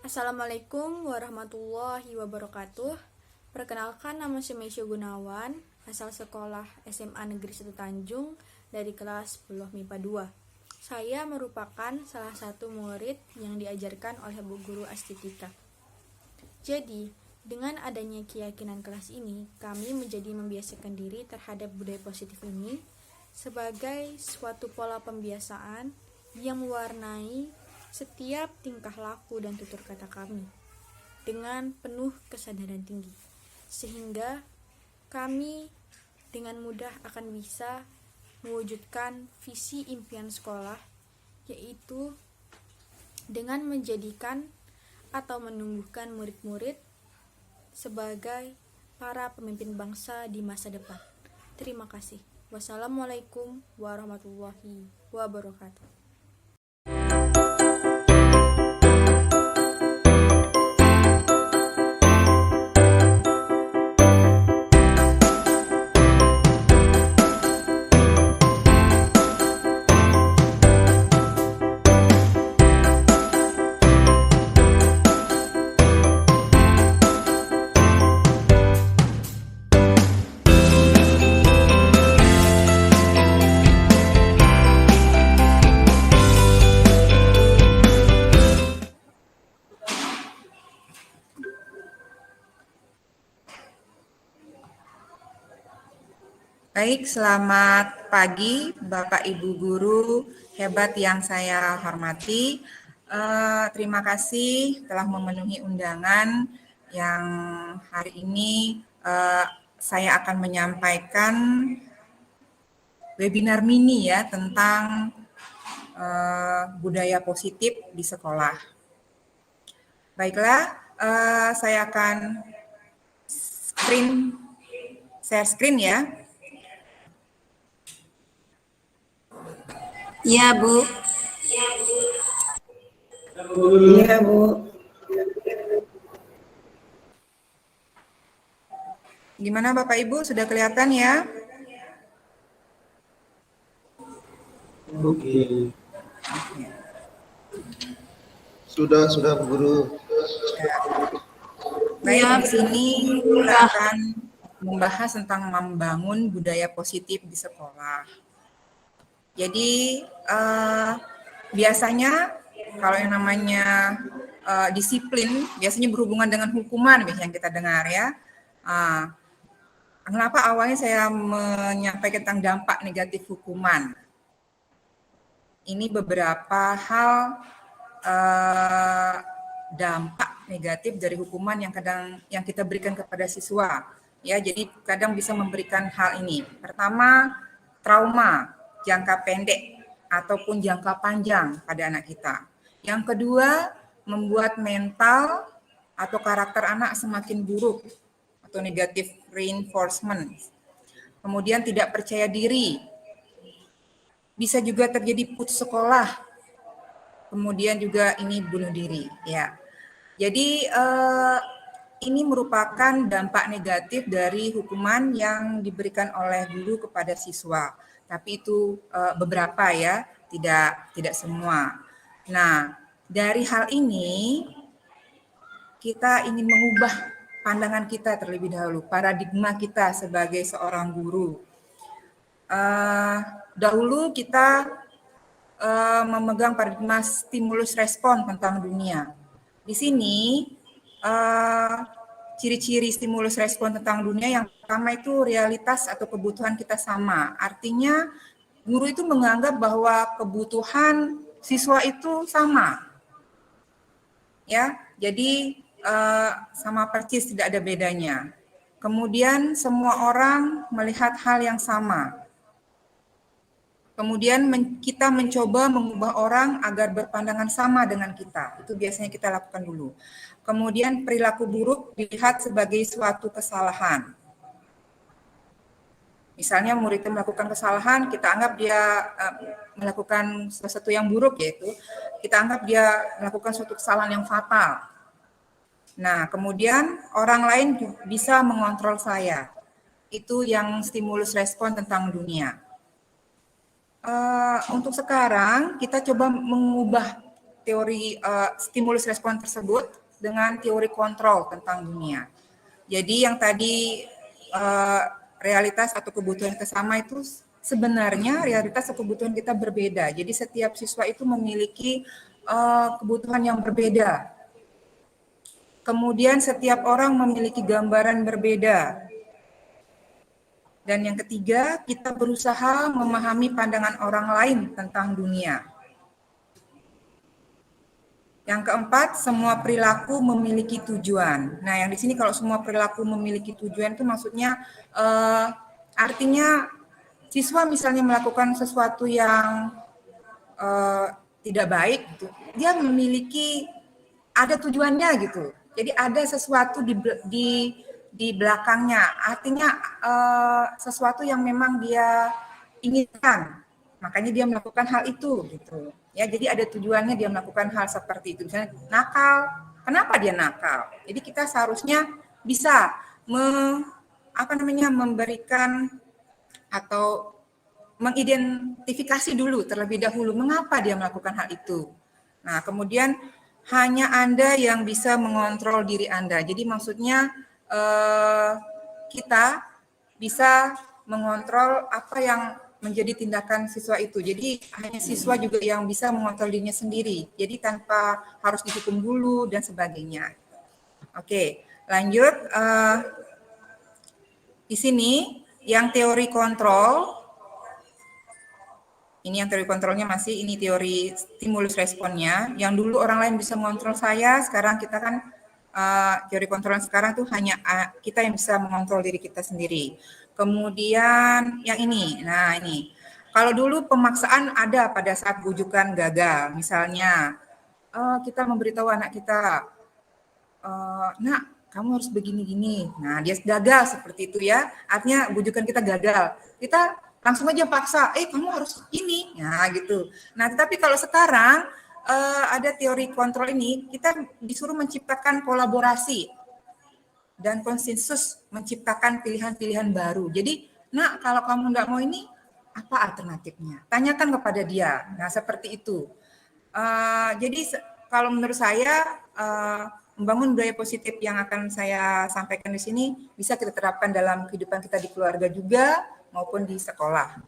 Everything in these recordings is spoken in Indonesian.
Assalamualaikum warahmatullahi wabarakatuh. Perkenalkan, nama saya Meisya Gunawan, asal sekolah SMA Negeri 1 Tanjung dari kelas 10 MIPA 2. Saya merupakan salah satu murid yang diajarkan oleh Bu Guru Astitika. Jadi, dengan adanya keyakinan kelas ini, kami menjadi membiasakan diri terhadap budaya positif ini sebagai suatu pola pembiasaan yang mewarnai setiap tingkah laku dan tutur kata kami dengan penuh kesadaran tinggi, sehingga kami dengan mudah akan bisa mewujudkan visi impian sekolah, yaitu dengan menjadikan atau menumbuhkan murid-murid sebagai para pemimpin bangsa di masa depan. Terima kasih. Wassalamualaikum warahmatullahi wabarakatuh. Baik, selamat pagi Bapak Ibu Guru hebat yang saya hormati. Terima kasih telah memenuhi undangan yang hari ini saya akan menyampaikan webinar mini ya tentang budaya positif di sekolah. Baiklah, saya akan share screen ya. Iya, Bu. Iya, Bu. Gimana Bapak Ibu, sudah kelihatan ya? Oke. Sudah Bu Guru. Baik, Ya, di sini kita akan membahas tentang membangun budaya positif di sekolah. Jadi biasanya kalau yang namanya disiplin biasanya berhubungan dengan hukuman biasanya kita dengar ya. Kenapa awalnya saya menyampaikan tentang dampak negatif hukuman? Ini beberapa hal dampak negatif dari hukuman yang kita berikan kepada siswa. Ya, jadi kadang bisa memberikan hal ini. Pertama, trauma jangka pendek ataupun jangka panjang pada anak kita. Yang kedua, membuat mental atau karakter anak semakin buruk atau negative reinforcement. Kemudian tidak percaya diri. Bisa juga terjadi putus sekolah. Kemudian juga ini bunuh diri, ya. Jadi ini merupakan dampak negatif dari hukuman yang diberikan oleh guru kepada siswa. Tapi itu beberapa ya, tidak semua. Nah, dari hal ini kita ingin mengubah pandangan kita terlebih dahulu, paradigma kita sebagai seorang guru. Dahulu kita memegang paradigma stimulus respon tentang dunia. Di sini ciri-ciri stimulus respon tentang dunia yang pertama itu realitas atau kebutuhan kita sama. Artinya guru itu menganggap bahwa kebutuhan siswa itu sama. Ya, jadi sama persis tidak ada bedanya. Kemudian semua orang melihat hal yang sama. Kemudian kita mencoba mengubah orang agar berpandangan sama dengan kita. Itu biasanya kita lakukan dulu. Kemudian perilaku buruk dilihat sebagai suatu kesalahan. Misalnya murid melakukan kesalahan, kita anggap dia melakukan sesuatu yang buruk, yaitu kita anggap dia melakukan suatu kesalahan yang fatal. Nah, kemudian orang lain bisa mengontrol saya. Itu yang stimulus respon tentang dunia. Untuk sekarang kita coba mengubah teori stimulus respon tersebut dengan teori kontrol tentang dunia. Jadi yang tadi realitas atau kebutuhan kita sama itu sebenarnya realitas atau kebutuhan kita berbeda. Jadi setiap siswa itu memiliki kebutuhan yang berbeda. Kemudian setiap orang memiliki gambaran berbeda. Dan yang ketiga, kita berusaha memahami pandangan orang lain tentang dunia. Yang keempat, semua perilaku memiliki tujuan. Nah, yang di sini kalau semua perilaku memiliki tujuan itu maksudnya artinya siswa misalnya melakukan sesuatu yang tidak baik, gitu, dia memiliki ada tujuannya gitu. Jadi ada sesuatu di belakangnya. Artinya sesuatu yang memang dia inginkan. Makanya dia melakukan hal itu gitu. Ya, jadi ada tujuannya dia melakukan hal seperti itu. Misalnya nakal, kenapa dia nakal? Jadi kita seharusnya bisa memberikan atau mengidentifikasi dulu terlebih dahulu mengapa dia melakukan hal itu. Nah, kemudian hanya Anda yang bisa mengontrol diri Anda. Jadi maksudnya kita bisa mengontrol apa yang menjadi tindakan siswa itu. Jadi hanya siswa juga yang bisa mengontrol dirinya sendiri. Jadi tanpa harus dihukum dulu dan sebagainya. Oke, lanjut. Di sini yang teori kontrol, ini yang teori kontrolnya masih, ini teori stimulus responnya. Yang dulu orang lain bisa mengontrol saya, sekarang kita kan teori kontrol sekarang tuh hanya kita yang bisa mengontrol diri kita sendiri. Kemudian yang ini, nah ini. Kalau dulu pemaksaan ada pada saat bujukan gagal. Misalnya kita memberitahu anak kita, nak kamu harus begini-gini. Nah dia gagal seperti itu ya. Artinya bujukan kita gagal. Kita langsung aja paksa, kamu harus ini. Nah gitu. Nah tetapi kalau sekarang ada teori kontrol ini, kita disuruh menciptakan kolaborasi dan konsensus, menciptakan pilihan-pilihan baru. Jadi, nak kalau kamu nggak mau ini, apa alternatifnya? Tanyakan kepada dia. Nah, seperti itu. Jadi, kalau menurut saya, membangun budaya positif yang akan saya sampaikan di sini, bisa kita terapkan dalam kehidupan kita di keluarga juga, maupun di sekolah.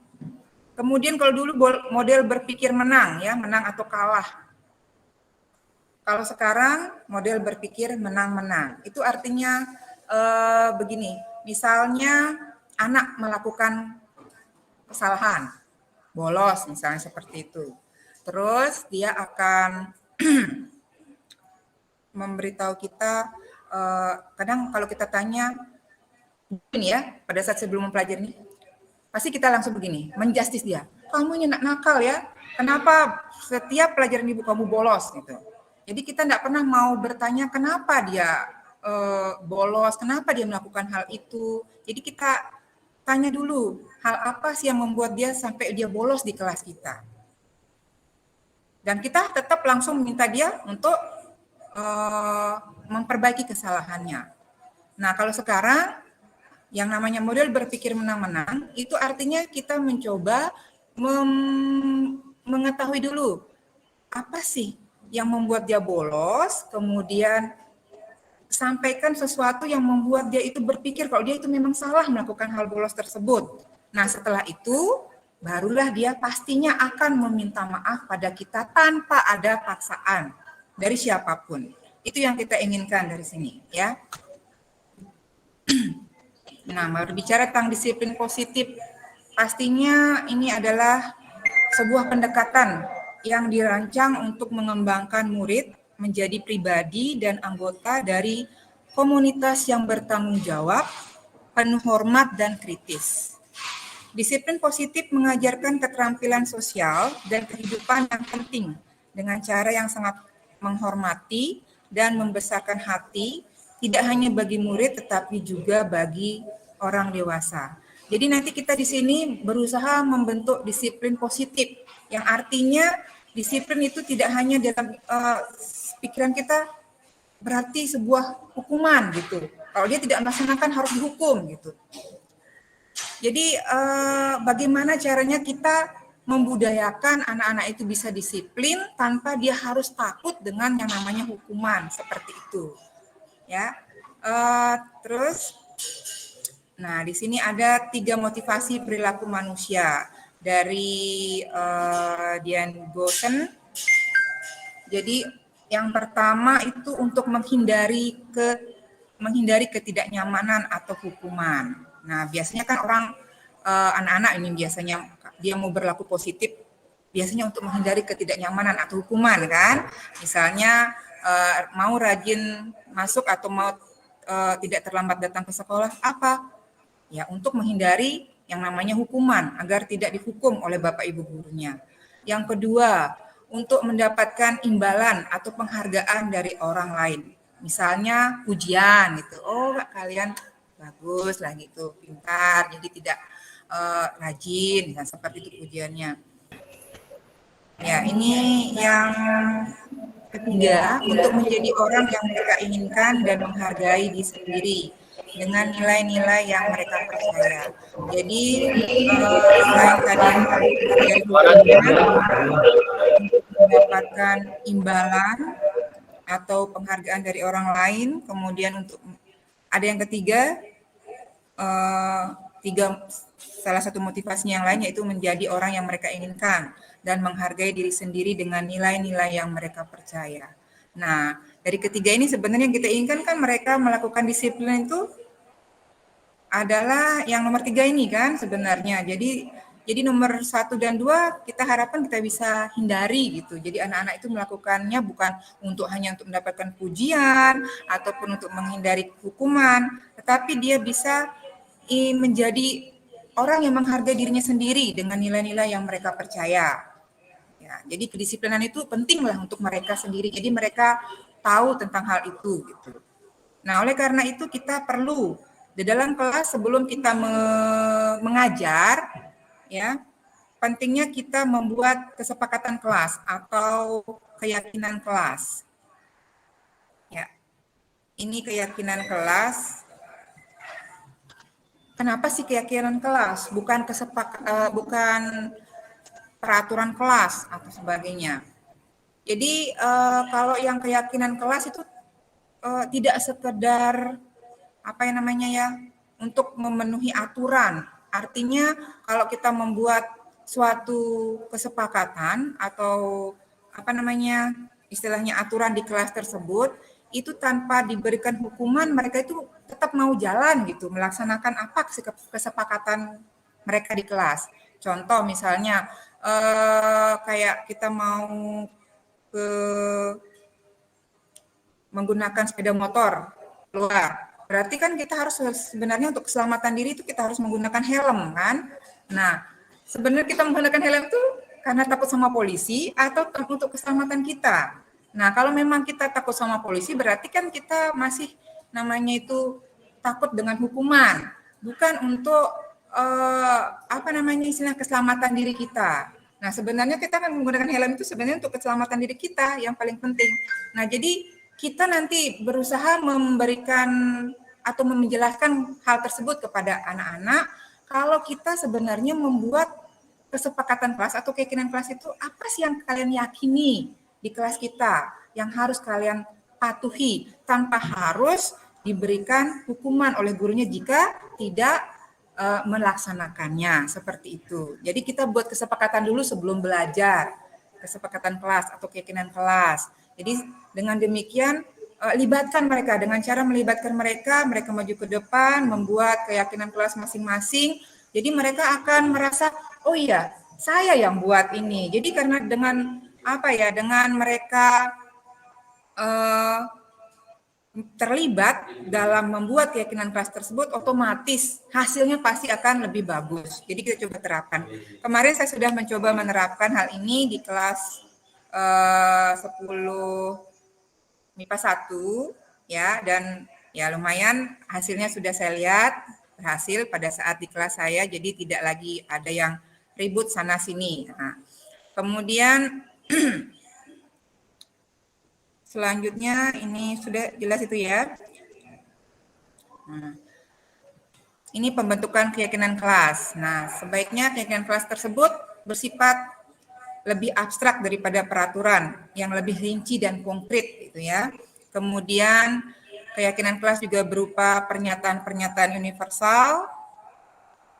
Kemudian kalau dulu model berpikir menang, ya menang atau kalah. Kalau sekarang model berpikir menang-menang, itu artinya begini, misalnya anak melakukan kesalahan, bolos misalnya seperti itu. Terus dia akan memberitahu kita, kadang kalau kita tanya, ini ya, pada saat sebelum mempelajari ini, pasti kita langsung begini, menjustis dia. Kamu ini nakal ya, kenapa setiap pelajaran ibu kamu bolos gitu. Jadi kita tidak pernah mau bertanya kenapa dia bolos, kenapa dia melakukan hal itu. Jadi kita tanya dulu, hal apa sih yang membuat dia sampai dia bolos di kelas kita. Dan kita tetap langsung minta dia untuk memperbaiki kesalahannya. Nah kalau sekarang, yang namanya model berpikir menang-menang, itu artinya kita mencoba mengetahui dulu, apa sih yang membuat dia bolos, kemudian sampaikan sesuatu yang membuat dia itu berpikir kalau dia itu memang salah melakukan hal bolos tersebut. Nah setelah itu, barulah dia pastinya akan meminta maaf pada kita tanpa ada paksaan dari siapapun. Itu yang kita inginkan dari sini, ya. Nah, berbicara tentang disiplin positif, pastinya ini adalah sebuah pendekatan yang dirancang untuk mengembangkan murid menjadi pribadi dan anggota dari komunitas yang bertanggung jawab, penuh hormat dan kritis. Disiplin positif mengajarkan keterampilan sosial dan kehidupan yang penting dengan cara yang sangat menghormati dan membesarkan hati, tidak hanya bagi murid tetapi juga bagi orang dewasa. Jadi nanti kita di sini berusaha membentuk disiplin positif, yang artinya disiplin itu tidak hanya dalam pikiran kita berarti sebuah hukuman gitu. Kalau dia tidak melaksanakan harus dihukum gitu. Jadi bagaimana caranya kita membudayakan anak-anak itu bisa disiplin tanpa dia harus takut dengan yang namanya hukuman seperti itu. Ya, terus, nah di sini ada 3 motivasi perilaku manusia dari Dian Gosen. Jadi yang pertama itu untuk menghindari ketidaknyamanan atau hukuman. Nah biasanya kan orang anak-anak ini biasanya dia mau berlaku positif biasanya untuk menghindari ketidaknyamanan atau hukuman kan. Misalnya mau rajin masuk atau mau tidak terlambat datang ke sekolah apa? Ya untuk menghindari yang namanya hukuman agar tidak dihukum oleh bapak ibu gurunya. Yang kedua, untuk mendapatkan imbalan atau penghargaan dari orang lain. Misalnya pujian gitu. Oh, kalian bagus lah gitu, pintar, jadi tidak rajin, dan seperti itu pujiannya. Ya, ini yang ketiga, untuk menjadi orang yang mereka inginkan dan menghargai diri sendiri dengan nilai-nilai yang mereka percaya. Jadi, selain tadi dari mendapatkan imbalan atau penghargaan dari orang lain, kemudian untuk ada yang ketiga, salah satu motivasinya yang lain yaitu menjadi orang yang mereka inginkan dan menghargai diri sendiri dengan nilai-nilai yang mereka percaya. Nah, dari ketiga ini sebenarnya yang kita inginkan kan mereka melakukan disiplin itu adalah yang nomor 3 ini kan sebenarnya. Jadi nomor 1 dan 2 kita harapkan kita bisa hindari gitu. Jadi anak-anak itu melakukannya bukan hanya untuk mendapatkan pujian ataupun untuk menghindari hukuman, tetapi dia bisa menjadi orang yang menghargai dirinya sendiri dengan nilai-nilai yang mereka percaya. Ya, jadi kedisiplinan itu pentinglah untuk mereka sendiri. Jadi mereka tahu tentang hal itu gitu. Nah, oleh karena itu kita perlu di dalam kelas sebelum kita mengajar, ya, pentingnya kita membuat kesepakatan kelas atau keyakinan kelas. Ya, ini keyakinan kelas. Kenapa sih keyakinan kelas? Bukan bukan peraturan kelas atau sebagainya. Jadi kalau yang keyakinan kelas itu tidak sekedar apa yang namanya ya untuk memenuhi aturan. Artinya kalau kita membuat suatu kesepakatan atau apa namanya istilahnya aturan di kelas tersebut itu tanpa diberikan hukuman mereka itu tetap mau jalan gitu melaksanakan apa kesepakatan mereka di kelas. Contoh misalnya kayak kita mau menggunakan sepeda motor keluar. Berarti kan kita harus sebenarnya untuk keselamatan diri itu kita harus menggunakan helm kan. Nah, sebenarnya kita menggunakan helm itu karena takut sama polisi atau untuk keselamatan kita. Nah, kalau memang kita takut sama polisi berarti kan kita masih namanya itu takut dengan hukuman, bukan untuk apa namanya istilah keselamatan diri kita. Nah, sebenarnya kita kan menggunakan helm itu sebenarnya untuk keselamatan diri kita yang paling penting. Nah, jadi kita nanti berusaha memberikan atau menjelaskan hal tersebut kepada anak-anak kalau kita sebenarnya membuat kesepakatan kelas atau keyakinan kelas itu apa sih yang kalian yakini di kelas kita yang harus kalian patuhi tanpa harus diberikan hukuman oleh gurunya jika tidak melaksanakannya seperti itu. Jadi kita buat kesepakatan dulu sebelum belajar, kesepakatan kelas atau keyakinan kelas. Jadi dengan demikian libatkan mereka dengan cara melibatkan mereka maju ke depan, membuat keyakinan kelas masing-masing. Jadi mereka akan merasa, oh iya, saya yang buat ini. Jadi karena dengan apa ya, dengan mereka terlibat dalam membuat keyakinan kelas tersebut, otomatis hasilnya pasti akan lebih bagus. Jadi kita coba terapkan. Kemarin saya sudah mencoba menerapkan hal ini di kelas 10 MIPA 1 ya, dan ya lumayan hasilnya sudah saya lihat berhasil pada saat di kelas saya, jadi tidak lagi ada yang ribut sana sini. Nah, kemudian selanjutnya ini sudah jelas itu ya. Nah, ini pembentukan keyakinan kelas. Nah, sebaiknya keyakinan kelas tersebut bersifat lebih abstrak daripada peraturan yang lebih rinci dan konkret gitu ya. Kemudian keyakinan kelas juga berupa pernyataan-pernyataan universal.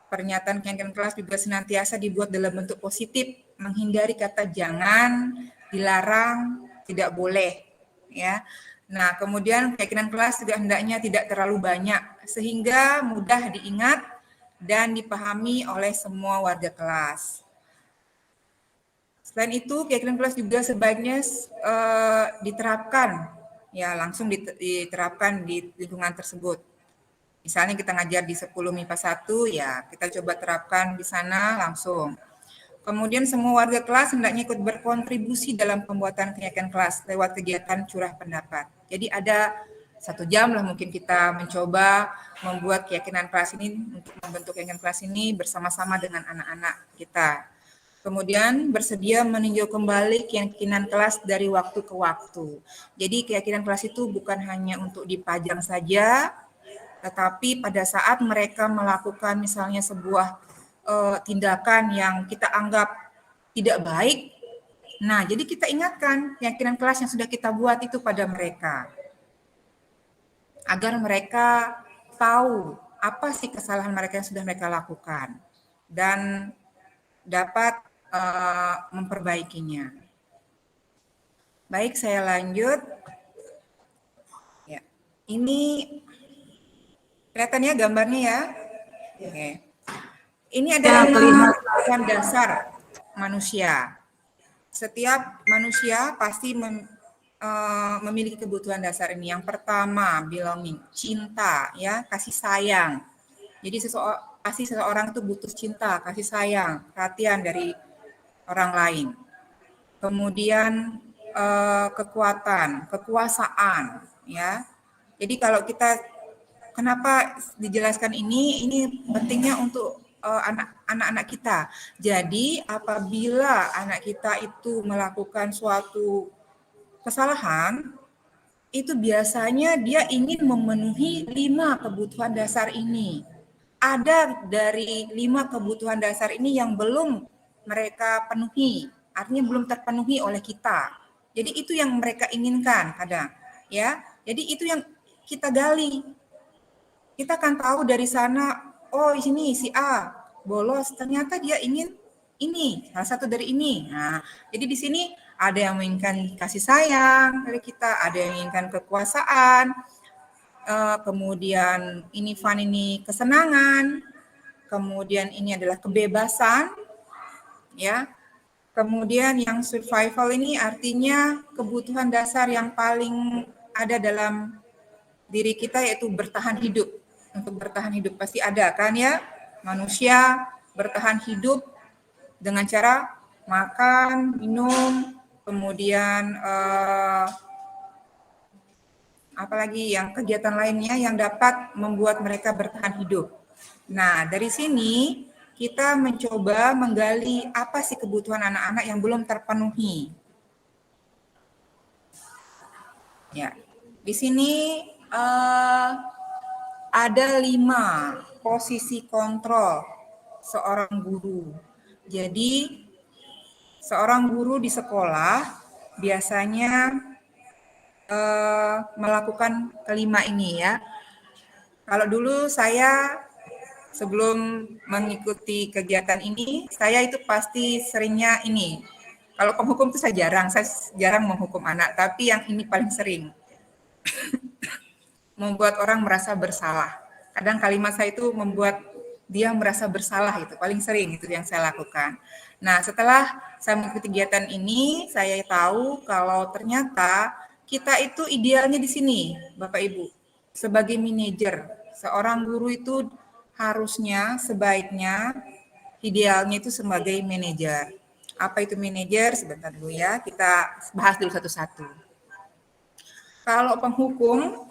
Pernyataan keyakinan kelas juga senantiasa dibuat dalam bentuk positif, menghindari kata jangan, dilarang, tidak boleh ya. Nah, kemudian keyakinan kelas juga hendaknya tidak terlalu banyak sehingga mudah diingat dan dipahami oleh semua warga kelas. Selain itu, keyakinan kelas juga sebaiknya diterapkan, ya langsung diterapkan di lingkungan tersebut. Misalnya kita ngajar di 10 MIPA 1, ya kita coba terapkan di sana langsung. Kemudian semua warga kelas hendaknya ikut berkontribusi dalam pembuatan keyakinan kelas lewat kegiatan curah pendapat. Jadi ada 1 jam lah mungkin kita mencoba membuat keyakinan kelas ini, untuk membentuk keyakinan kelas ini bersama-sama dengan anak-anak kita. Kemudian bersedia meninjau kembali keyakinan kelas dari waktu ke waktu. Jadi keyakinan kelas itu bukan hanya untuk dipajang saja, tetapi pada saat mereka melakukan misalnya sebuah tindakan yang kita anggap tidak baik, nah jadi kita ingatkan keyakinan kelas yang sudah kita buat itu pada mereka, agar mereka tahu apa sih kesalahan mereka yang sudah mereka lakukan dan dapat memperbaikinya. Baik, saya lanjut. Ya, ini kelihatan ya gambarnya ya. Oke. Ini adalah kebutuhan dasar manusia. Setiap manusia pasti memiliki kebutuhan dasar ini. Yang pertama, belonging, cinta, ya, kasih sayang. Jadi pasti seseorang itu butuh cinta, kasih sayang, perhatian dari orang lain. Kemudian kekuatan, kekuasaan, ya. Jadi kalau kita, kenapa dijelaskan ini pentingnya untuk anak-anak kita. Jadi apabila anak kita itu melakukan suatu kesalahan, itu biasanya dia ingin memenuhi 5 kebutuhan dasar ini. Ada dari 5 kebutuhan dasar ini yang belum mereka penuhi, artinya belum terpenuhi oleh kita. Jadi itu yang mereka inginkan kadang, ya. Jadi itu yang kita gali. Kita akan tahu dari sana, oh ini si A bolos, ternyata dia ingin ini, salah satu dari ini. Nah, jadi di sini ada yang menginginkan kasih sayang dari kita, ada yang menginginkan kekuasaan, kemudian ini fun, ini kesenangan, kemudian ini adalah kebebasan, ya. Kemudian yang survival ini artinya kebutuhan dasar yang paling ada dalam diri kita, yaitu bertahan hidup. Untuk bertahan hidup pasti ada kan ya, manusia bertahan hidup dengan cara makan, minum, kemudian apalagi yang kegiatan lainnya yang dapat membuat mereka bertahan hidup. Nah, dari sini kita mencoba menggali apa sih kebutuhan anak-anak yang belum terpenuhi. Ya, di sini ada 5 posisi kontrol seorang guru. Jadi seorang guru di sekolah biasanya melakukan kelima ini ya. Kalau dulu saya sebelum mengikuti kegiatan ini, saya itu pasti seringnya ini. Kalau penghukum itu saya jarang menghukum anak, tapi yang ini paling sering. Membuat orang merasa bersalah. Kadang kalimat saya itu membuat dia merasa bersalah, itu paling sering itu yang saya lakukan. Nah, setelah saya mengikuti kegiatan ini, saya tahu kalau ternyata kita itu idealnya di sini, Bapak Ibu. Sebagai manajer, seorang guru itu harusnya, sebaiknya, idealnya itu sebagai manajer. Apa itu manajer? Sebentar dulu ya, kita bahas dulu satu-satu. Kalau penghukum,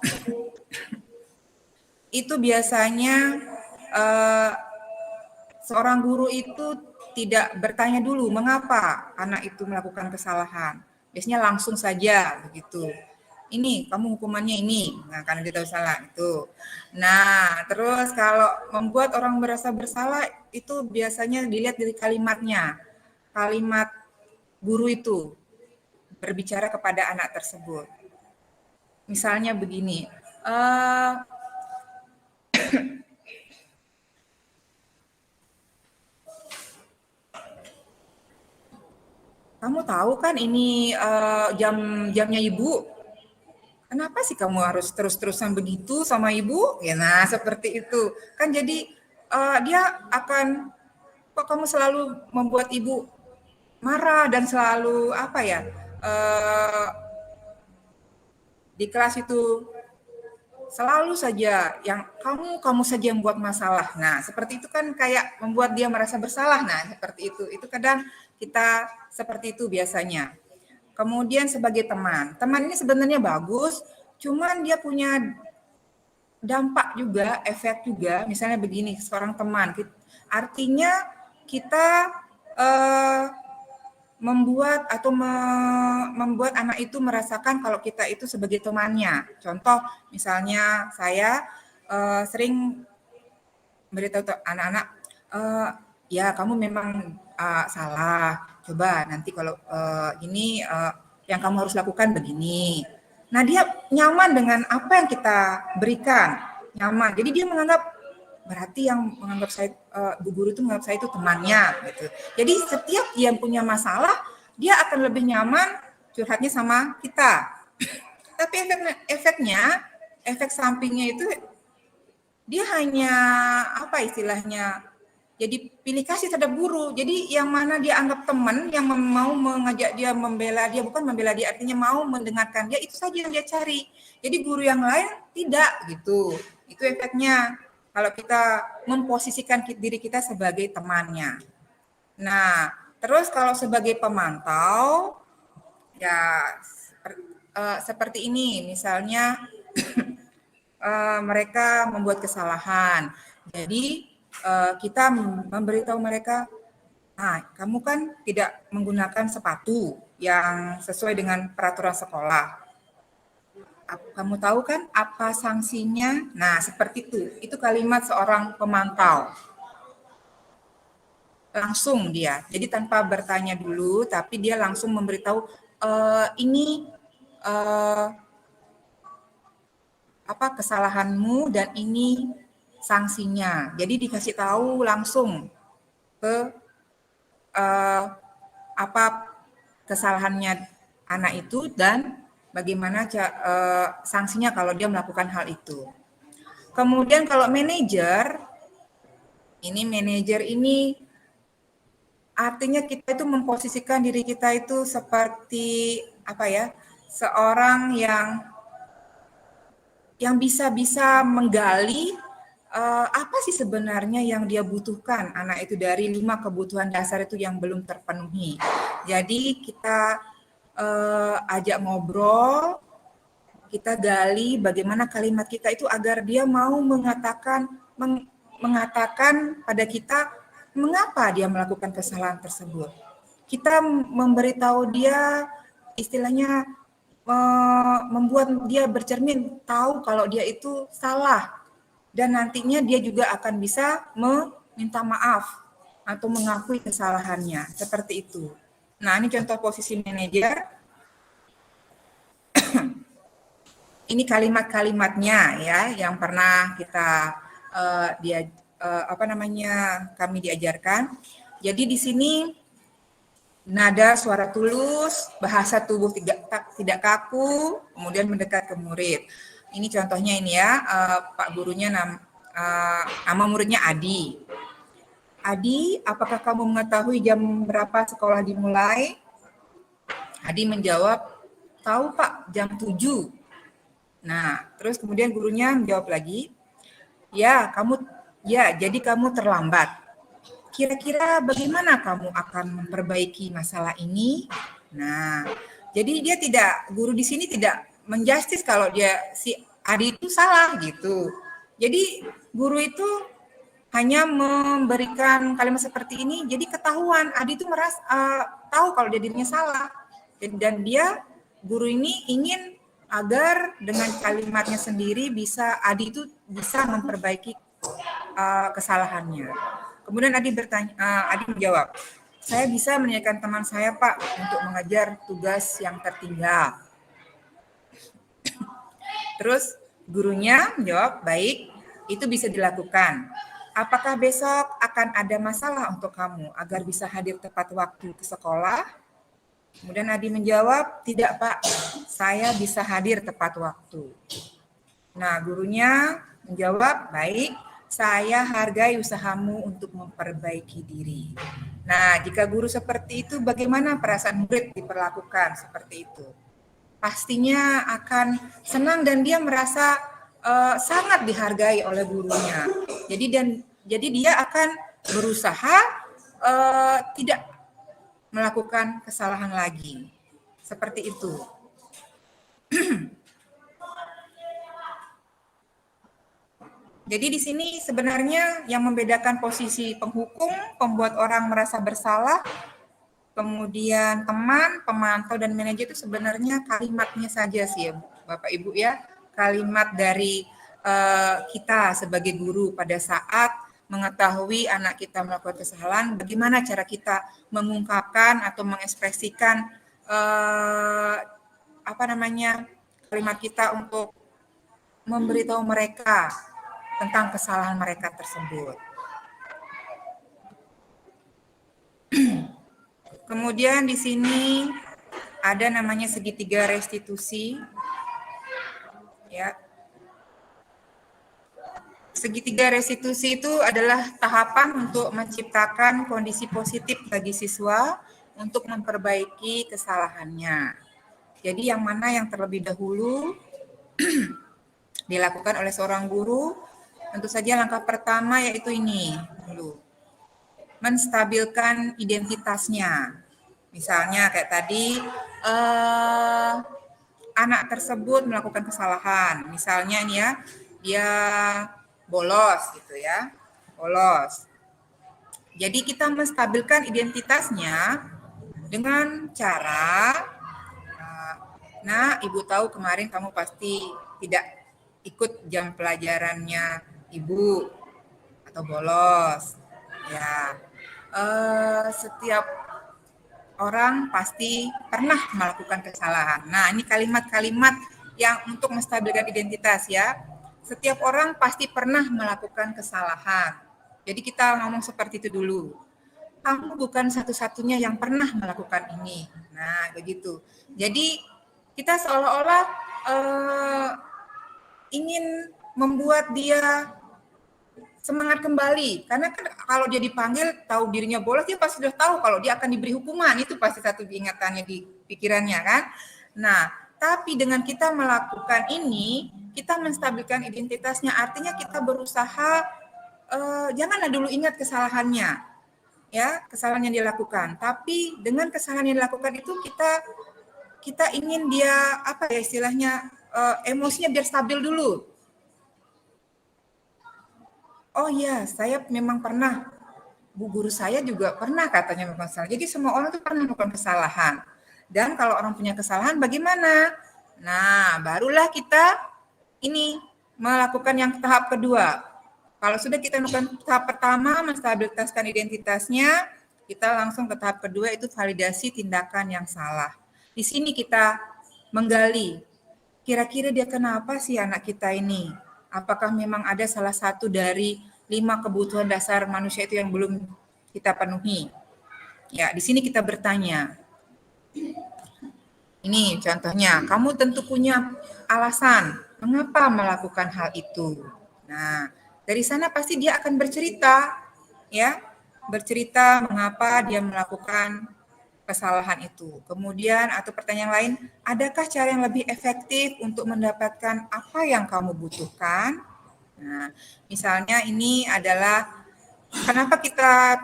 itu biasanya seorang guru itu tidak bertanya dulu mengapa anak itu melakukan kesalahan. Biasanya langsung saja begitu. Ini kamu hukumannya ini, nah karena dia tahu salah itu. Nah, terus kalau membuat orang merasa bersalah itu biasanya dilihat dari kalimatnya. kalimat guru itu berbicara kepada anak tersebut. Misalnya begini, kamu tahu kan ini jamnya ibu? Kenapa sih kamu harus terus-terusan begitu sama ibu? Ya, nah seperti itu. Kan jadi dia akan, kok kamu selalu membuat ibu marah dan selalu apa ya, di kelas itu selalu saja yang kamu saja yang buat masalah. Nah, seperti itu kan kayak membuat dia merasa bersalah. Nah, seperti itu. Itu kadang kita seperti itu biasanya. Kemudian sebagai teman ini sebenarnya bagus, cuman dia punya dampak juga, efek juga. Misalnya begini, seorang teman, artinya kita membuat anak itu merasakan kalau kita itu sebagai temannya. Contoh, misalnya saya sering beritahu anak-anak, ya kamu memang salah. Coba nanti kalau ini yang kamu harus lakukan begini. Nah, dia nyaman dengan apa yang kita berikan, nyaman. Jadi dia menganggap, berarti yang menganggap saya, Bu Guru itu menganggap saya itu temannya, gitu. Jadi setiap dia punya masalah, dia akan lebih nyaman curhatnya sama kita. Tapi efek sampingnya itu dia hanya apa istilahnya, jadi pilih kasih terhadap guru. Jadi yang mana dia anggap teman, yang mau mengajak dia, membela dia, bukan membela dia, artinya mau mendengarkan dia, itu saja yang dia cari. Jadi guru yang lain tidak, gitu. Itu efeknya kalau kita memposisikan diri kita sebagai temannya. Nah, terus kalau sebagai pemantau, ya seperti ini, misalnya mereka membuat kesalahan. Jadi kita memberitahu mereka, nah kamu kan tidak menggunakan sepatu yang sesuai dengan peraturan sekolah. Kamu tahu kan apa sanksinya? Nah seperti itu. Itu kalimat seorang pemantau. Langsung dia. Jadi tanpa bertanya dulu, tapi dia langsung memberitahu ini apa kesalahanmu dan ini sanksinya. Jadi dikasih tahu langsung ke apa kesalahannya anak itu dan bagaimana sanksinya kalau dia melakukan hal itu. Kemudian kalau manajer ini artinya kita itu memposisikan diri kita itu seperti apa ya, seorang yang bisa menggali apa sih sebenarnya yang dia butuhkan anak itu dari 5 kebutuhan dasar itu yang belum terpenuhi. Jadi kita ajak ngobrol, kita gali bagaimana kalimat kita itu agar dia mau mengatakan pada kita mengapa dia melakukan kesalahan tersebut. Kita memberitahu dia, istilahnya membuat dia bercermin tahu kalau dia itu salah. Dan nantinya dia juga akan bisa meminta maaf atau mengakui kesalahannya. Seperti itu. Nah, ini contoh posisi manajer. Ini kalimat-kalimatnya ya yang pernah kita kami diajarkan. Jadi di sini nada suara tulus, bahasa tubuh tidak kaku, kemudian mendekat ke murid. Ini contohnya ini ya, Pak gurunya nama muridnya Adi. Adi, apakah kamu mengetahui jam berapa sekolah dimulai? Adi menjawab, tahu Pak, jam 7. Nah, terus kemudian gurunya menjawab lagi, jadi kamu terlambat. Kira-kira bagaimana kamu akan memperbaiki masalah ini? Nah, jadi guru di sini tidak menjustis kalau si Adi itu salah gitu. Jadi guru itu hanya memberikan kalimat seperti ini, jadi ketahuan Adi itu merasa tahu kalau dirinya salah. Dan guru ini ingin agar dengan kalimatnya sendiri Adi itu bisa memperbaiki kesalahannya. Kemudian Adi menjawab, saya bisa menanyakan teman saya, Pak, untuk mengajar tugas yang tertinggal. Terus gurunya menjawab, baik, itu bisa dilakukan. Apakah besok akan ada masalah untuk kamu agar bisa hadir tepat waktu ke sekolah? Kemudian Adi menjawab, tidak Pak, saya bisa hadir tepat waktu. Nah, gurunya menjawab, baik, saya hargai usahamu untuk memperbaiki diri. Nah, jika guru seperti itu, bagaimana perasaan murid diperlakukan seperti itu? Pastinya akan senang dan dia merasa sangat dihargai oleh gurunya. Jadi dia akan berusaha tidak melakukan kesalahan lagi. Seperti itu. Jadi di sini sebenarnya yang membedakan posisi penghukum, pembuat orang merasa bersalah, kemudian teman, pemantau, dan manajer itu sebenarnya kalimatnya saja sih ya Bapak Ibu ya. Kalimat dari kita sebagai guru pada saat mengetahui anak kita melakukan kesalahan, bagaimana cara kita mengungkapkan atau mengekspresikan kalimat kita untuk memberitahu mereka tentang kesalahan mereka tersebut. Kemudian di sini ada namanya segitiga restitusi. Ya. Segitiga restitusi itu adalah tahapan untuk menciptakan kondisi positif bagi siswa untuk memperbaiki kesalahannya. Jadi yang mana yang terlebih dahulu dilakukan oleh seorang guru, tentu saja langkah pertama yaitu ini dulu. Menstabilkan identitasnya. Misalnya kayak tadi anak tersebut melakukan kesalahan. Misalnya nih ya, dia bolos gitu ya. Bolos. Jadi kita menstabilkan identitasnya dengan cara nah, Ibu tahu kemarin kamu pasti tidak ikut jam pelajarannya Ibu atau bolos. Ya, setiap orang pasti pernah melakukan kesalahan. Nah, ini kalimat-kalimat yang untuk menstabilkan identitas ya. Setiap orang pasti pernah melakukan kesalahan. Jadi kita ngomong seperti itu dulu. Kamu bukan satu-satunya yang pernah melakukan ini. Nah, begitu. Jadi kita seolah-olah ingin membuat dia semangat kembali, karena kan kalau dia dipanggil tahu dirinya bolos, dia pasti sudah tahu kalau dia akan diberi hukuman, itu pasti satu diingatannya di pikirannya kan. Nah, tapi dengan kita melakukan ini, kita menstabilkan identitasnya, artinya kita berusaha janganlah dulu ingat kesalahannya, ya kesalahan yang dilakukan, tapi dengan kesalahan yang dilakukan itu kita ingin dia apa ya istilahnya emosinya biar stabil dulu. Oh iya, saya memang pernah. Bu guru saya juga pernah katanya melakukan kesalahan. Jadi semua orang tuh pernah melakukan kesalahan. Dan kalau orang punya kesalahan bagaimana? Nah, barulah kita ini melakukan yang tahap kedua. Kalau sudah kita melakukan tahap pertama, menstabilitaskan identitasnya, kita langsung ke tahap kedua, itu validasi tindakan yang salah. Di sini kita menggali, kira-kira dia kenapa sih anak kita ini? Apakah memang ada salah satu dari 5 kebutuhan dasar manusia itu yang belum kita penuhi? Ya, di sini kita bertanya. Ini contohnya, kamu tentu punya alasan mengapa melakukan hal itu. Nah, dari sana pasti dia akan bercerita, ya, bercerita mengapa dia melakukan kesalahan itu. Kemudian atau pertanyaan lain, adakah cara yang lebih efektif untuk mendapatkan apa yang kamu butuhkan? Nah, misalnya ini adalah kenapa kita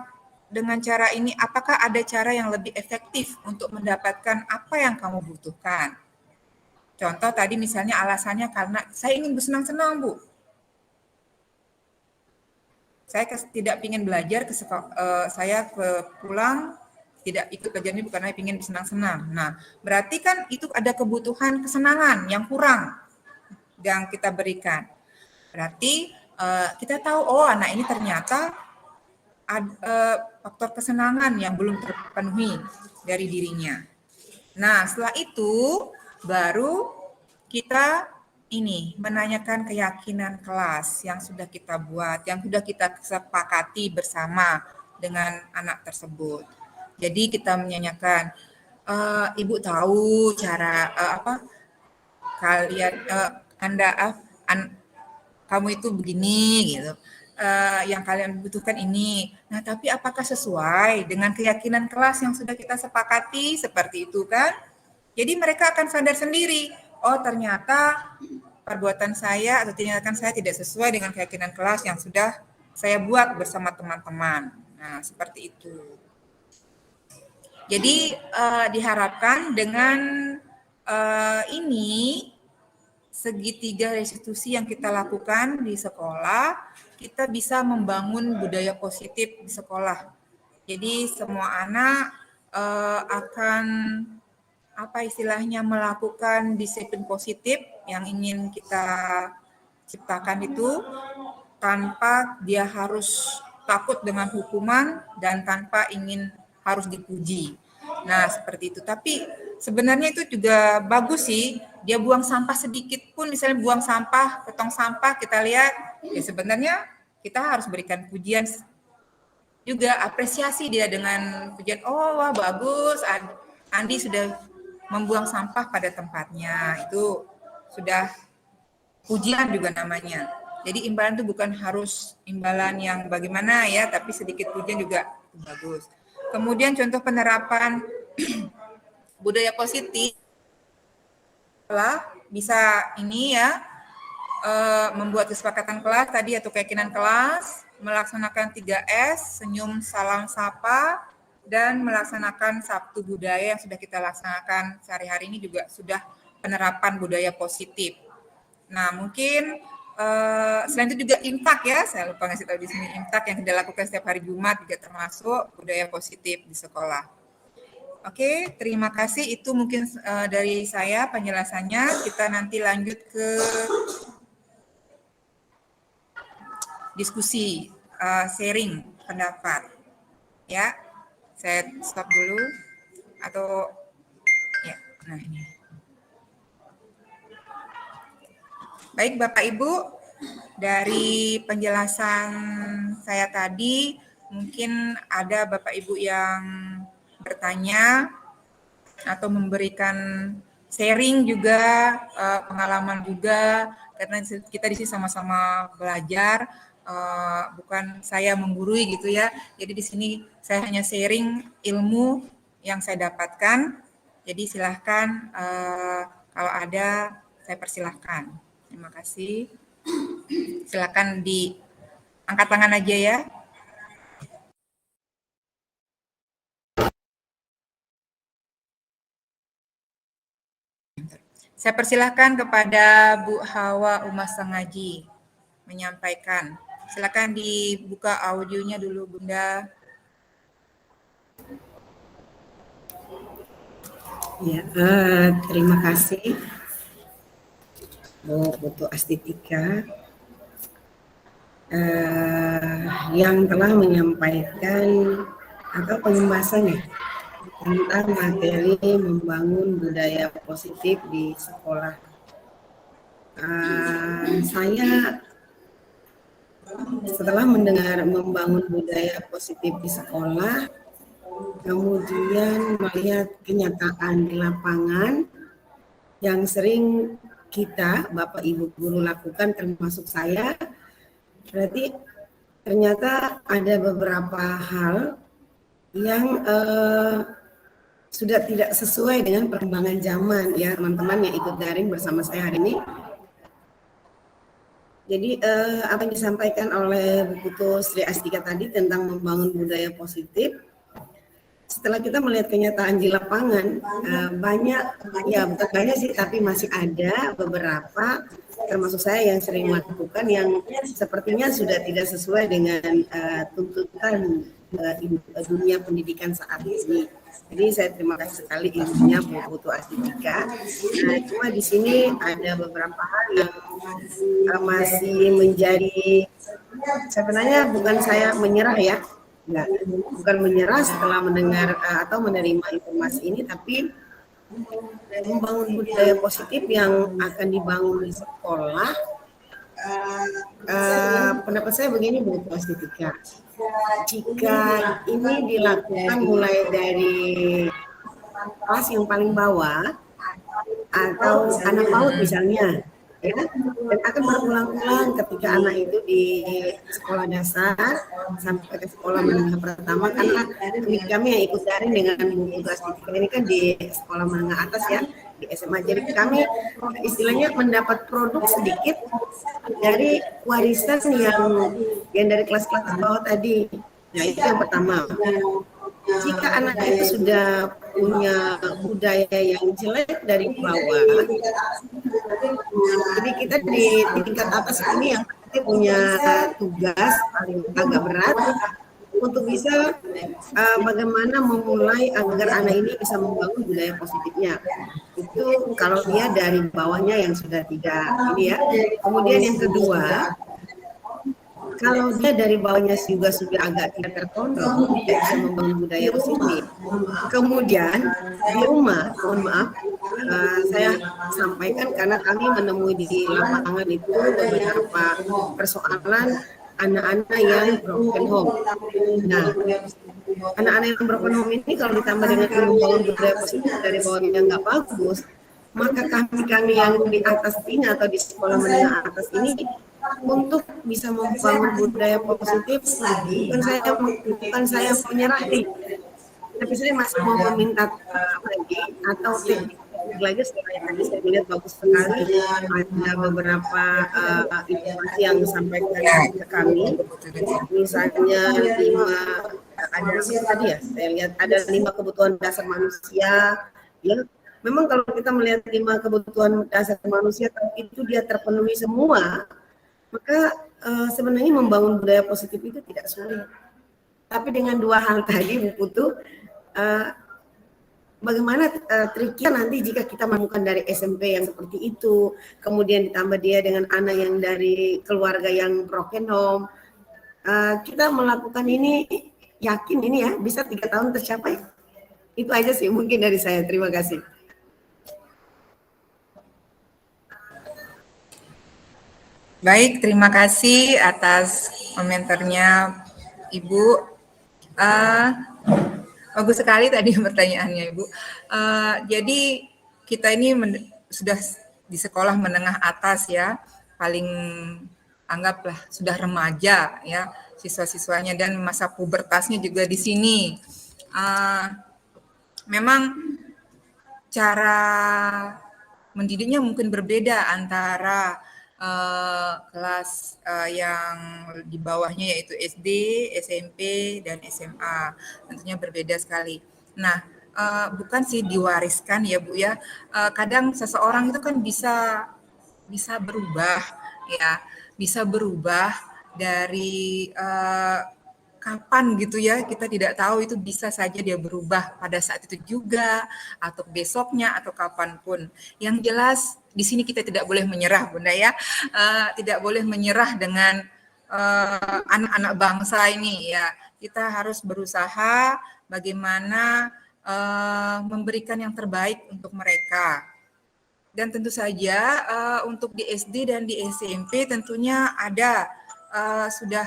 dengan cara ini, apakah ada cara yang lebih efektif untuk mendapatkan apa yang kamu butuhkan? Contoh tadi misalnya alasannya karena saya ingin bersenang-senang, Bu. Saya tidak ingin belajar ke saya pulang tidak ikut pelajaran ini bukan hanya ingin senang-senang. Nah, berarti kan itu ada kebutuhan kesenangan yang kurang yang kita berikan. Berarti kita tahu, oh anak ini ternyata faktor kesenangan yang belum terpenuhi dari dirinya. Nah, setelah itu baru kita ini menanyakan keyakinan kelas yang sudah kita buat, yang sudah kita sepakati bersama dengan anak tersebut. Jadi kita menanyakan, Ibu tahu cara kalian kamu itu begini gitu. Yang kalian butuhkan ini. Nah, tapi apakah sesuai dengan keyakinan kelas yang sudah kita sepakati seperti itu kan? Jadi mereka akan sadar sendiri, oh ternyata perbuatan saya atau tindakan saya tidak sesuai dengan keyakinan kelas yang sudah saya buat bersama teman-teman. Nah, seperti itu. Jadi diharapkan dengan ini segitiga restitusi yang kita lakukan di sekolah, kita bisa membangun budaya positif di sekolah. Jadi semua anak akan melakukan disiplin positif yang ingin kita ciptakan itu tanpa dia harus takut dengan hukuman dan tanpa ingin harus dipuji. Nah, seperti itu. Tapi sebenarnya itu juga bagus sih. Dia buang sampah sedikit pun, misalnya buang sampah ke tong sampah, kita lihat, ya sebenarnya kita harus berikan pujian juga, apresiasi dia dengan pujian, oh wah bagus, Andi sudah membuang sampah pada tempatnya. Itu sudah pujian juga namanya. Jadi imbalan itu bukan harus imbalan yang bagaimana ya, tapi sedikit pujian juga bagus. Kemudian contoh penerapan budaya positif bisa ini ya, membuat kesepakatan kelas tadi atau keyakinan kelas, melaksanakan 3S, senyum, salam, sapa, dan melaksanakan Sabtu budaya yang sudah kita laksanakan sehari-hari ini juga sudah penerapan budaya positif. Nah, mungkin selain itu juga imtak ya, saya lupa ngasih tahu di sini, imtak yang kita lakukan setiap hari Jumat juga termasuk budaya positif di sekolah. Oke, terima kasih. Itu mungkin dari saya penjelasannya. Kita nanti lanjut ke diskusi, sharing pendapat. Ya, saya stop dulu. Atau, ya, nah ini. Baik Bapak Ibu, dari penjelasan saya tadi, mungkin ada Bapak Ibu yang bertanya atau memberikan sharing juga, pengalaman juga, karena kita di sini sama-sama belajar, bukan saya menggurui gitu ya. Jadi di sini saya hanya sharing ilmu yang saya dapatkan. Jadi silahkan kalau ada saya persilahkan. Terima kasih. Silakan diangkat tangan aja ya. Saya persilahkan kepada Bu Hawa Umas Sengaji menyampaikan. Silakan dibuka audionya dulu, Bunda. Ya, terima kasih Bu Putu Astitika yang telah menyampaikan atau pembahasan ya tentang materi membangun budaya positif di sekolah. Saya setelah mendengar membangun budaya positif di sekolah, kemudian melihat kenyataan di lapangan yang sering kita, Bapak Ibu guru lakukan termasuk saya, berarti ternyata ada beberapa hal yang sudah tidak sesuai dengan perkembangan zaman ya teman-teman yang ikut daring bersama saya hari ini. Jadi apa yang disampaikan oleh Bu Putu Sri Astika tadi tentang membangun budaya positif, setelah kita melihat kenyataan di lapangan, banyak, ya bukan banyak sih, tapi masih ada beberapa, termasuk saya yang sering melakukan yang sepertinya sudah tidak sesuai dengan tuntutan dunia pendidikan saat ini. Jadi saya terima kasih sekali ilmunya Bu Putu Astika. Cuma di sini ada beberapa hal yang masih menjadi, sebenarnya bukan saya menyerah ya, Nah, bukan menyerah setelah mendengar atau menerima informasi ini, tapi membangun budaya positif yang akan dibangun di sekolah. Pendapat saya begini, Bu Puastika, jika ini dilakukan mulai dari kelas yang paling bawah atau anak PAUD misalnya, ya, dan akan berulang-ulang ketika anak itu di sekolah dasar sampai ke sekolah menengah pertama, karena kami yang ikut daring dengan Bu Puastika ini kan di sekolah menengah atas ya, di SMA. Jadi kami istilahnya mendapat produk sedikit dari warisan yang dari kelas-kelas bawah tadi. Nah, itu yang pertama. Jika anak itu sudah punya budaya yang jelek dari bawah, jadi kita di tingkat atas ini yang punya tugas paling agak berat untuk bisa bagaimana memulai agar anak ini bisa membangun budaya positifnya. Itu kalau dia dari bawahnya yang sudah tidak ini ya. Kemudian yang kedua, kalau dia dari bawahnya juga sudah agak tidak terkontrol, tidak bisa membangun budaya positif. Kemudian di rumah, mohon maaf, saya sampaikan karena kami menemui di lapangan itu beberapa persoalan anak-anak yang broken home. Nah, anak-anak yang broken home ini kalau ditambah dengan membangun budaya positif dari bawahnya yang nggak bagus, maka kami yang di atas ini atau di sekolah menengah atas ini untuk bisa membangun budaya positif, bukan saya menyerah nih, tapi saya masih mau meminta lagi atau lagi setelah yang tadi saya lihat bagus sekali ada beberapa informasi yang disampaikan ke kami, misalnya ada tadi ya saya lihat ada 5 kebutuhan dasar manusia ya. Memang kalau kita melihat 5 kebutuhan dasar manusia itu dia terpenuhi semua, maka sebenarnya membangun budaya positif itu tidak sulit. Tapi dengan 2 hal tadi, Bu Putu, bagaimana triknya nanti jika kita menemukan dari SMP yang seperti itu, kemudian ditambah dia dengan anak yang dari keluarga yang broken home, kita melakukan ini, yakin ini ya bisa 3 tahun tercapai. Itu aja sih mungkin dari saya. Terima kasih. Baik, terima kasih atas komentarnya Ibu. Bagus sekali tadi pertanyaannya Ibu. Jadi kita ini sudah di sekolah menengah atas ya, paling anggaplah sudah remaja ya siswa-siswanya, dan masa pubertasnya juga di sini. Memang cara mendidiknya mungkin berbeda antara kelas yang di bawahnya yaitu SD, SMP, dan SMA. Tentunya berbeda sekali. Nah, bukan sih diwariskan ya Bu ya. Kadang seseorang itu kan bisa berubah ya, bisa berubah dari kapan gitu ya, kita tidak tahu, itu bisa saja dia berubah pada saat itu juga atau besoknya atau kapanpun. Yang jelas di sini kita tidak boleh menyerah Bunda ya, tidak boleh menyerah dengan anak-anak bangsa ini ya. Kita harus berusaha bagaimana memberikan yang terbaik untuk mereka. Dan tentu saja untuk di SD dan di SMP tentunya ada sudah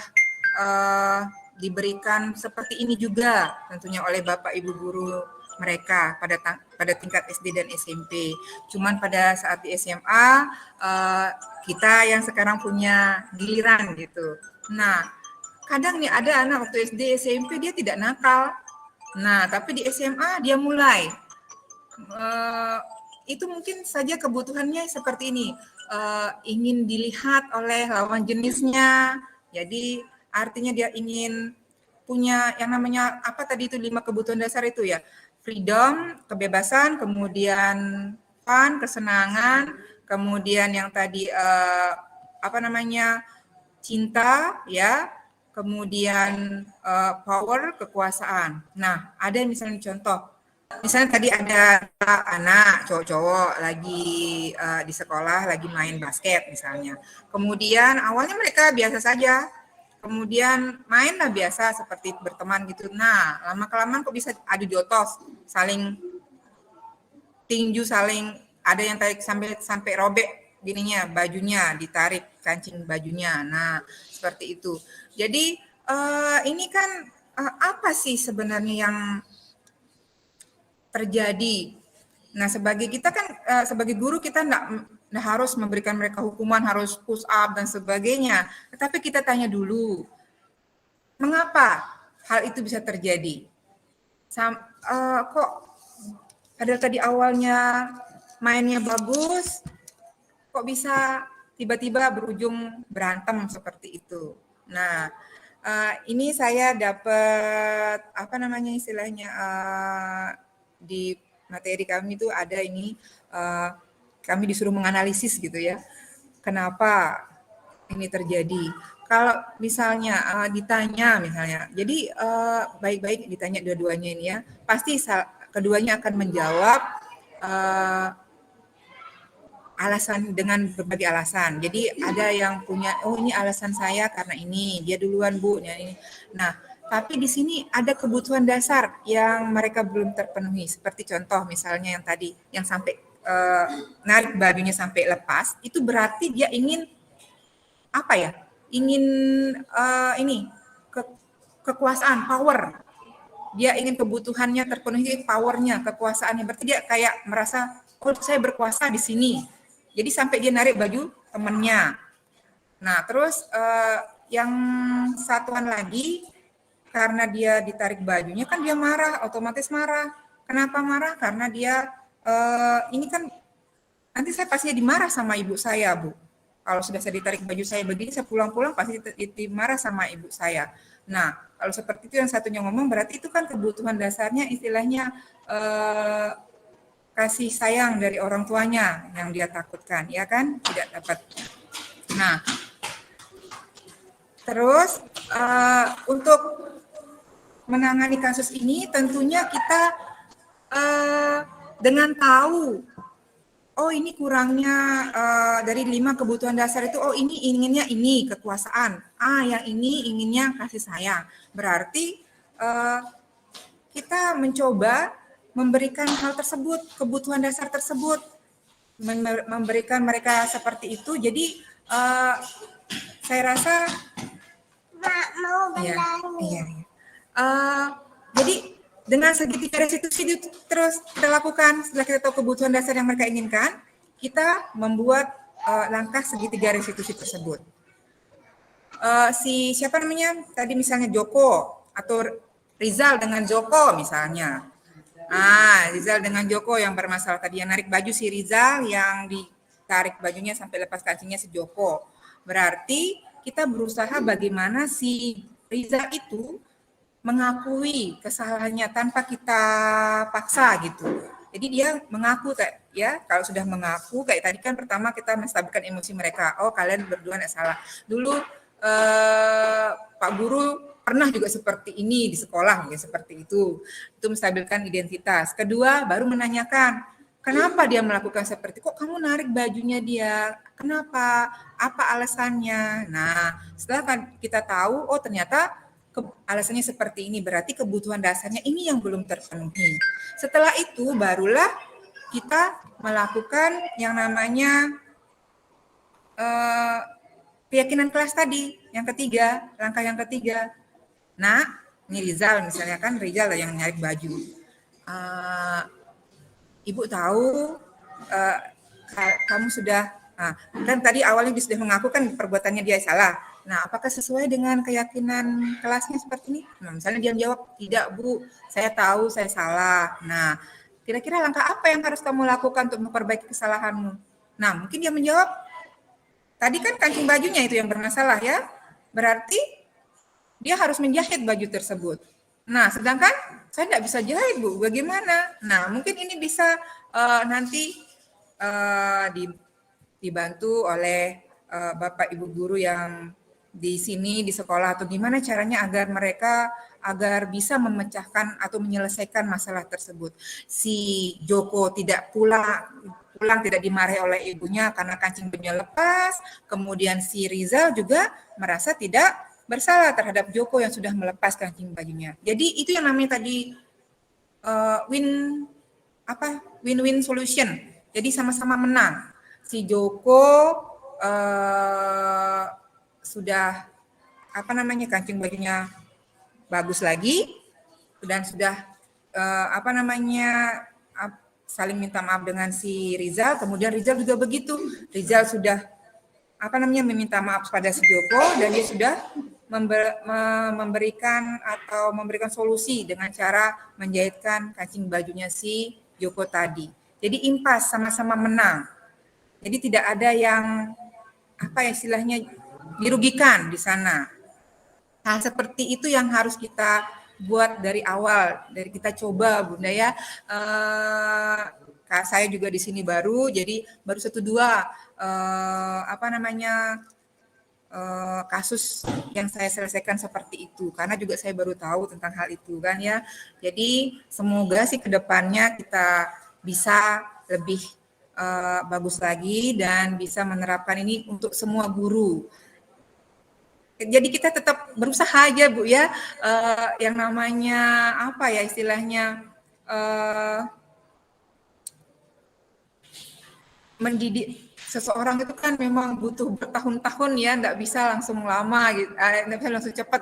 diberikan seperti ini juga tentunya oleh Bapak Ibu guru mereka pada tingkat SD dan SMP. Cuman pada saat di SMA kita yang sekarang punya giliran gitu. Nah, kadang nih ada anak waktu SD SMP dia tidak nakal. Nah, tapi di SMA dia mulai. Itu mungkin saja kebutuhannya seperti ini. Ingin dilihat oleh lawan jenisnya. Jadi artinya dia ingin punya yang namanya apa tadi itu 5 kebutuhan dasar itu ya. Freedom, kebebasan, kemudian fun, kesenangan, kemudian yang tadi cinta ya, kemudian power, kekuasaan. Nah, ada misalnya contoh. Misalnya tadi ada anak cowok-cowok lagi di sekolah lagi main basket misalnya. Kemudian awalnya mereka biasa saja. kemudian main lah biasa seperti berteman gitu. Nah, lama-kelamaan kok bisa adu jotos, saling tinju, saling ada yang tarik sampai robek gininya, bajunya ditarik, kancing bajunya. Nah, seperti itu. Jadi ini kan apa sih sebenarnya yang terjadi? Nah, sebagai kita kan sebagai guru kita nggak harus memberikan mereka hukuman, harus push up dan sebagainya. Tetapi kita tanya dulu, mengapa hal itu bisa terjadi? Kok padahal tadi awalnya mainnya bagus, kok bisa tiba-tiba berujung berantem seperti itu. Nah, ini saya dapat apa namanya istilahnya di materi kami itu ada ini kami disuruh menganalisis gitu ya, kenapa ini terjadi. Kalau misalnya ditanya misalnya, jadi baik-baik ditanya dua-duanya ini ya, pasti keduanya akan menjawab alasan dengan berbagai alasan. Jadi ada yang punya, oh ini alasan saya karena ini, dia duluan Bu. Ya ini. Nah, tapi di sini ada kebutuhan dasar yang mereka belum terpenuhi. Seperti contoh misalnya yang tadi, yang sampai narik bajunya sampai lepas, itu berarti dia ingin apa ya? Ingin kekuasaan, power. Dia ingin kebutuhannya terpenuhi, powernya, kekuasaannya. Berarti dia kayak merasa, oh saya berkuasa di sini. Jadi sampai dia narik baju temannya. Nah, terus yang satuan lagi, karena dia ditarik bajunya, kan dia marah, otomatis marah. Kenapa marah? Karena dia, ini kan, nanti saya pasti dimarah sama ibu saya, Bu. Kalau sudah saya ditarik baju saya begini, saya pulang-pulang pasti dimarah sama ibu saya. Nah, kalau seperti itu yang satunya ngomong, berarti itu kan kebutuhan dasarnya istilahnya kasih sayang dari orang tuanya yang dia takutkan, ya kan? Tidak dapat. Nah, terus untuk menangani kasus ini tentunya kita dengan tahu, oh ini kurangnya dari 5 kebutuhan dasar itu, oh ini inginnya ini kekuasaan, yang ini inginnya kasih sayang. Berarti kita mencoba memberikan hal tersebut, kebutuhan dasar tersebut, memberikan mereka seperti itu. Jadi saya rasa jadi dengan segitiga restitusi itu terus kita lakukan setelah kita tahu kebutuhan dasar yang mereka inginkan, kita membuat langkah segitiga restitusi tersebut. Siapa namanya tadi misalnya Joko atau Rizal dengan Joko misalnya. Rizal dengan Joko yang bermasalah tadi, yang narik baju si Rizal, yang ditarik bajunya sampai lepas kancingnya si Joko. Berarti kita berusaha bagaimana si Rizal itu mengakui kesalahannya tanpa kita paksa gitu. Jadi dia mengaku ya, kalau sudah mengaku kayak tadi kan pertama kita menstabilkan emosi mereka. Oh kalian berdua tidak salah. Dulu Pak Guru pernah juga seperti ini di sekolah, mungkin seperti itu menstabilkan identitas. Kedua, baru menanyakan, kenapa dia melakukan seperti, kok kamu narik bajunya dia, kenapa, apa alasannya. Nah, setelah kita tahu, oh ternyata alasannya seperti ini, berarti kebutuhan dasarnya ini yang belum terpenuhi. Setelah itu, barulah kita melakukan yang namanya keyakinan kelas tadi, yang ketiga, langkah yang ketiga. Nah, ini Rizal misalnya kan, Rizal yang narik baju. Ibu tahu kamu sudah, kan tadi awalnya dia sudah mengaku kan perbuatannya dia salah. Nah, apakah sesuai dengan keyakinan kelasnya seperti ini? Nah, misalnya dia menjawab, tidak Bu, saya tahu saya salah. Nah, kira-kira langkah apa yang harus kamu lakukan untuk memperbaiki kesalahanmu? Nah, mungkin dia menjawab, tadi kan kancing bajunya itu yang bermasalah ya, berarti dia harus menjahit baju tersebut. Nah, sedangkan saya tidak bisa jahit Bu, bagaimana? Nah, mungkin ini bisa nanti dibantu oleh Bapak Ibu guru yang di sini di sekolah, atau gimana caranya agar mereka agar bisa memecahkan atau menyelesaikan masalah tersebut. Si Joko tidak pulang tidak dimarahi oleh ibunya karena kancing bajunya lepas, kemudian si Rizal juga merasa tidak bersalah terhadap Joko yang sudah melepas kancing bajunya. Jadi itu yang namanya tadi win-win solution. Jadi sama-sama menang. Si Joko sudah kancing bajunya bagus lagi dan sudah saling minta maaf dengan si Rizal. Kemudian Rizal juga begitu. Rizal sudah meminta maaf pada si Joko dan dia sudah memberikan solusi dengan cara menjahitkan kancing bajunya si Joko tadi. Jadi impas, sama-sama menang. Jadi tidak ada yang istilahnya dirugikan di sana. Hal seperti itu yang harus kita buat dari awal, dari kita coba, Bunda ya. Saya juga di sini baru, jadi baru 1-2 kasus yang saya selesaikan seperti itu, karena juga saya baru tahu tentang hal itu kan ya. Jadi semoga sih kedepannya kita bisa lebih bagus lagi dan bisa menerapkan ini untuk semua guru. Jadi kita tetap berusaha aja Bu ya, yang namanya istilahnya mendidik seseorang itu kan memang butuh bertahun-tahun ya, nggak bisa langsung lama gitu, nggak bisa langsung cepat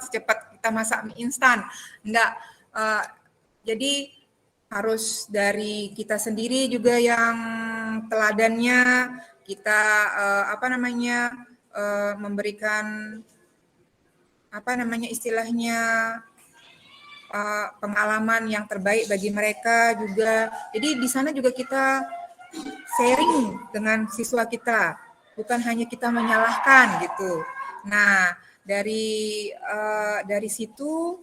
kita masak mie instan, nggak. Jadi harus dari kita sendiri juga yang teladannya, kita memberikan istilahnya pengalaman yang terbaik bagi mereka juga. Jadi di sana juga kita sharing dengan siswa kita, bukan hanya kita menyalahkan gitu. Nah, dari situ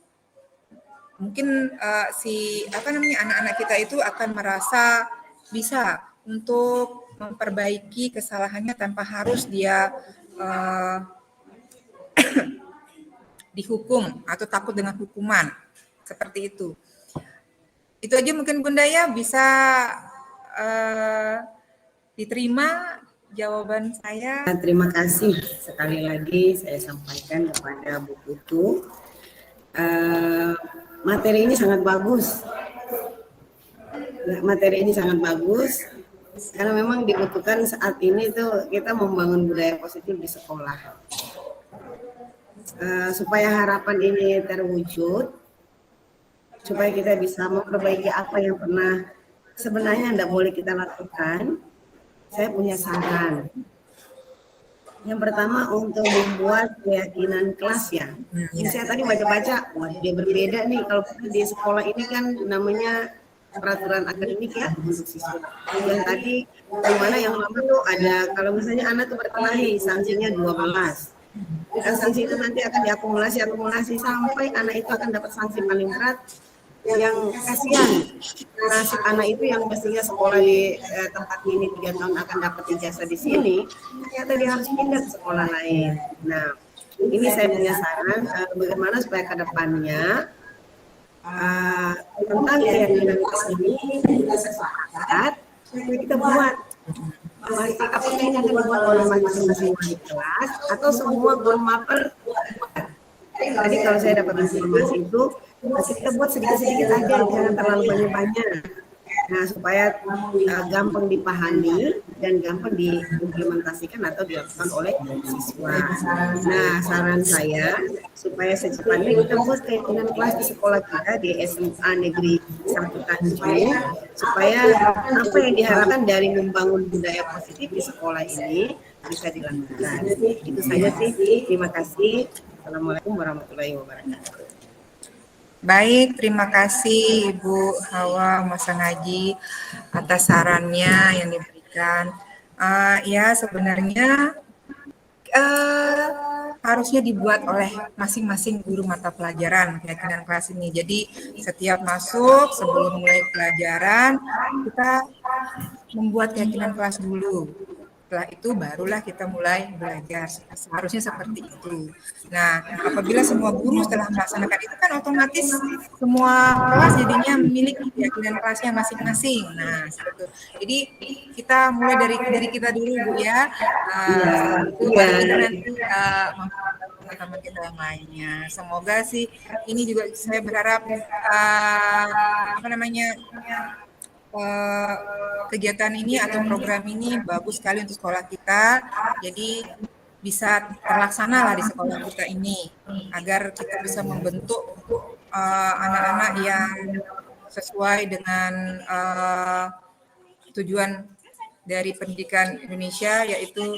mungkin anak-anak kita itu akan merasa bisa untuk memperbaiki kesalahannya tanpa harus dia dihukum atau takut dengan hukuman seperti itu. Itu aja mungkin Bunda ya, bisa diterima jawaban saya. Terima kasih sekali lagi saya sampaikan kepada Bu Putu. Materi ini sangat bagus. Karena memang dibutuhkan saat ini tuh kita membangun budaya positif di sekolah. Supaya harapan ini terwujud, supaya kita bisa memperbaiki apa yang pernah sebenarnya tidak boleh kita lakukan, saya punya saran. Yang pertama untuk membuat keyakinan kelas ya. Ini saya tadi baca-baca, wah dia berbeda nih kalau di sekolah ini kan namanya peraturan akademik ya untuk siswa. Yang tadi yang mana yang lama tuh ada kalau misalnya anak tuh berkelahi sanksinya 12. Dan sanksi itu nanti akan diakumulasi sampai anak itu akan dapat sanksi paling berat. Yang kasihan nasib anak itu yang mestinya sekolah di tempat ini 3 tahun akan dapat ijazah di sini, ternyata dia harus pindah ke sekolah lain. Nah, ini saya punya saran bagaimana supaya ke depannya tentang keyakinan kelas ini kita sepakat, kita buat apa yang akan dibuat oleh masing-masing kelas atau semua guru maper. Tadi kalau saya dapat informasi itu kita buat sedikit-sedikit aja, jangan terlalu banyak-banyak. Nah, supaya gampang dipahami dan gampang diimplementasikan atau dilakukan oleh siswa. Nah, saran saya supaya secepatnya kita buat keyakinan kelas di sekolah kita di SMA Negeri 1 Tanjung, supaya apa yang diharapkan dari membangun budaya positif di sekolah ini bisa dilakukan. Itu saja sih. Terima kasih. Assalamualaikum warahmatullahi wabarakatuh. Baik, terima kasih Ibu Hawa Masangaji atas sarannya yang diberikan. Ya, sebenarnya harusnya dibuat oleh masing-masing guru mata pelajaran keyakinan kelas ini. Jadi setiap masuk sebelum mulai pelajaran kita membuat keyakinan kelas dulu. Setelah itu barulah kita mulai belajar. Seharusnya seperti itu. Nah, apabila semua guru setelah melaksanakan itu kan otomatis semua kelas jadinya memiliki keyakinan kelasnya masing-masing. Nah, seperti itu. Jadi kita mulai dari kita dulu Bu ya. Itu baru kita nanti teman-teman kita yang lainnya. Semoga sih ini juga saya berharap kegiatan ini atau program ini bagus sekali untuk sekolah kita. Jadi bisa terlaksana lah di sekolah kita ini agar kita bisa membentuk anak-anak yang sesuai dengan tujuan dari pendidikan Indonesia, yaitu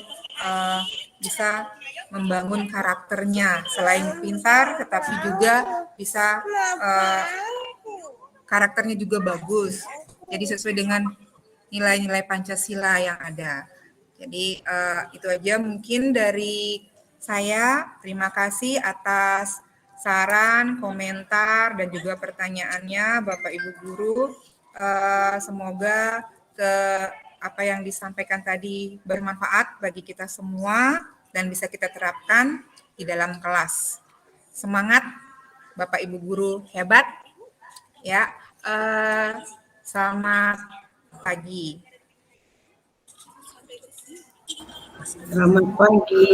bisa membangun karakternya selain pintar, tetapi juga bisa karakternya juga bagus. Jadi sesuai dengan nilai-nilai Pancasila yang ada. Jadi itu aja mungkin dari saya. Terima kasih atas saran, komentar, dan juga pertanyaannya Bapak Ibu Guru. Semoga apa yang disampaikan tadi bermanfaat bagi kita semua dan bisa kita terapkan di dalam kelas. Semangat Bapak Ibu Guru hebat ya. Selamat pagi. Selamat pagi.